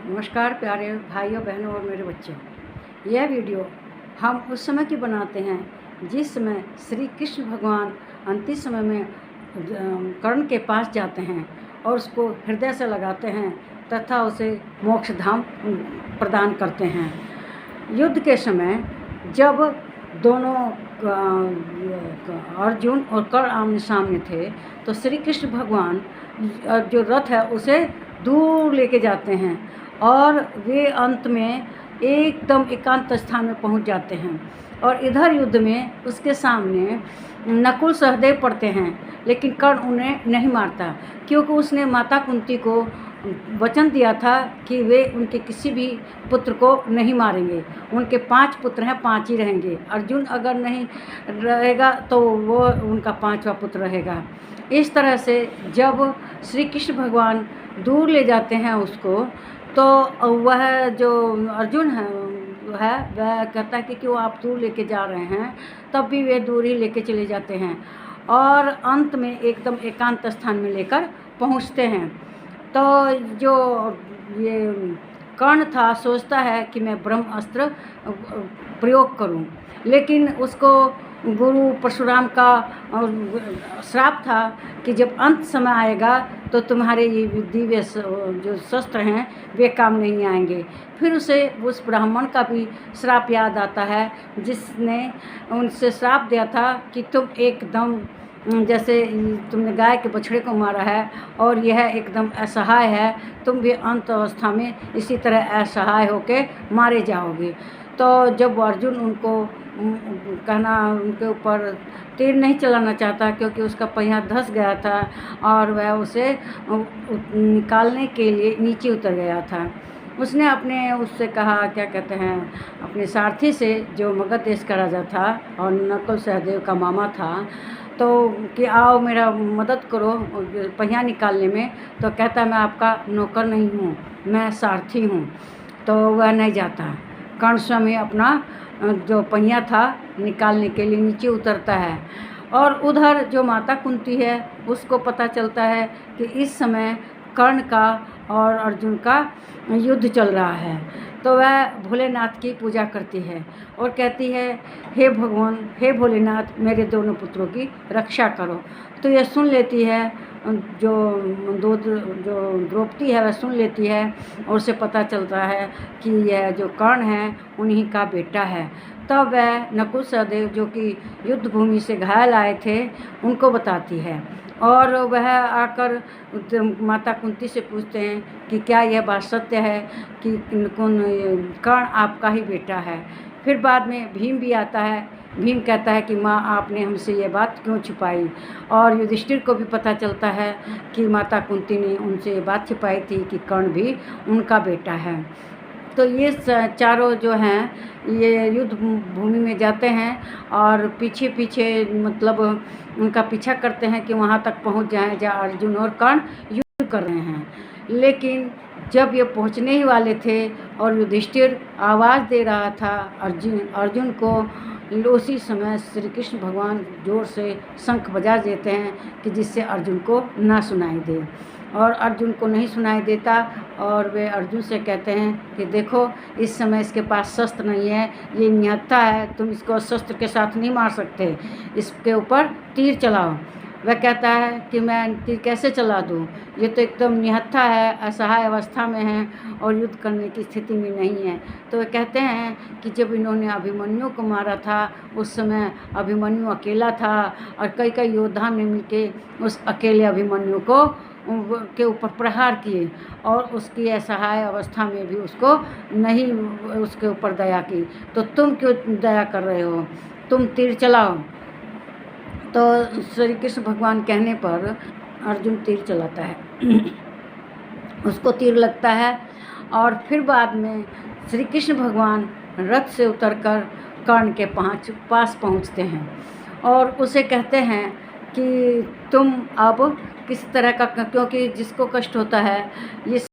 नमस्कार प्यारे भाइयों बहनों और मेरे बच्चों। यह वीडियो हम उस समय की बनाते हैं जिस समय श्री कृष्ण भगवान अंतिम समय में कर्ण के पास जाते हैं और उसको हृदय से लगाते हैं तथा उसे मोक्ष धाम प्रदान करते हैं। युद्ध के समय जब दोनों अर्जुन और कर्ण आमने सामने थे तो श्री कृष्ण भगवान जो रथ है उसे दूर लेके जाते हैं और वे अंत में एकदम एकांत स्थान में पहुंच जाते हैं। और इधर युद्ध में उसके सामने नकुल सहदेव पड़ते हैं, लेकिन कर्ण उन्हें नहीं मारता क्योंकि उसने माता कुंती को वचन दिया था कि वे उनके किसी भी पुत्र को नहीं मारेंगे। उनके 5 पुत्र हैं, 5 ही रहेंगे। अर्जुन अगर नहीं रहेगा तो वो उनका 5वां पुत्र रहेगा। इस तरह से जब श्री कृष्ण भगवान दूर ले जाते हैं उसको, तो वह जो अर्जुन है वह कहता है कि क्यों आप दूर लेके जा रहे हैं, तब भी वे दूर ही लेके चले जाते हैं और अंत में एकदम एकांत स्थान में लेकर पहुंचते हैं। तो जो ये कर्ण था सोचता है कि मैं ब्रह्म अस्त्र प्रयोग करूं, लेकिन उसको गुरु परशुराम का श्राप था कि जब अंत समय आएगा तो तुम्हारे ये दिव्य जो शस्त्र हैं वे काम नहीं आएंगे। फिर उसे उस ब्राह्मण का भी श्राप याद आता है जिसने उनसे श्राप दिया था कि तुम एकदम जैसे तुमने गाय के बछड़े को मारा है और यह एकदम असहाय है, तुम भी अंत अवस्था में इसी तरह असहाय होके मारे जाओगे। तो जब अर्जुन उनको कहना उनके ऊपर तीर नहीं चलाना चाहता क्योंकि उसका पहिया धंस गया था और वह उसे निकालने के लिए नीचे उतर गया था। उसने अपने उससे कहा, क्या कहते हैं, अपने सारथी से जो मगध देश का राजा था और नकुल सहदेव का मामा था, तो कि आओ मेरा मदद करो पहिया निकालने में। तो कहता मैं आपका नौकर नहीं हूँ, मैं सारथी हूँ। तो वह नहीं जाता। कर्ण स्वयं अपना जो पहिया था निकालने के लिए नीचे उतरता है और उधर जो माता कुंती है उसको पता चलता है कि इस समय कर्ण का और अर्जुन का युद्ध चल रहा है। तो वह भोलेनाथ की पूजा करती है और कहती है, हे भगवान, हे भोलेनाथ, मेरे दोनों पुत्रों की रक्षा करो। तो यह सुन लेती है, जो द्रौपदी है वह सुन लेती है और उसे पता चलता है कि यह जो कर्ण है उन्हीं का बेटा है। तब वह नकुल सहदेव जो कि युद्ध भूमि से घायल आए थे उनको बताती है और वह आकर माता कुंती से पूछते हैं कि क्या यह बात सत्य है कि कर्ण आपका ही बेटा है। फिर बाद में भीम भी आता है। भीम कहता है कि माँ, आपने हमसे ये बात क्यों छुपाई। और युधिष्ठिर को भी पता चलता है कि माता कुंती ने उनसे ये बात छुपाई थी कि कर्ण भी उनका बेटा है। तो ये चारों जो हैं ये युद्ध भूमि में जाते हैं और पीछे पीछे मतलब उनका पीछा करते हैं कि वहाँ तक पहुँच जाएं जहाँ अर्जुन और कर्ण युद्ध कर रहे हैं। लेकिन जब ये पहुँचने ही वाले थे और युधिष्ठिर आवाज़ दे रहा था अर्जुन को, उसी समय श्री कृष्ण भगवान जोर से शंख बजा देते हैं कि जिससे अर्जुन को ना सुनाई दे। और अर्जुन को नहीं सुनाई देता और वे अर्जुन से कहते हैं कि देखो, इस समय इसके पास शस्त्र नहीं है, ये निहत्था है, तुम इसको शस्त्र के साथ नहीं मार सकते, इसके ऊपर तीर चलाओ। वह कहता है कि मैं तीर कैसे चला दूँ, ये तो एकदम निहत्था है, असहाय अवस्था में है और युद्ध करने की स्थिति में नहीं है। तो वे कहते हैं कि जब इन्होंने अभिमन्यु को मारा था उस समय अभिमन्यु अकेला था और कई कई योद्धा ने मिलकर उस अकेले अभिमन्यु को के ऊपर प्रहार किए और उसकी असहाय अवस्था में भी उसको नहीं उसके ऊपर दया की। तो तुम क्यों दया कर रहे हो, तुम तीर चलाओ। तो श्री कृष्ण भगवान कहने पर अर्जुन तीर चलाता है उसको तीर लगता है और फिर बाद में श्री कृष्ण भगवान रथ से उतरकर कर्ण के पास पहुंचते हैं और उसे कहते हैं कि तुम अब किस तरह का, क्योंकि जिसको कष्ट होता है ये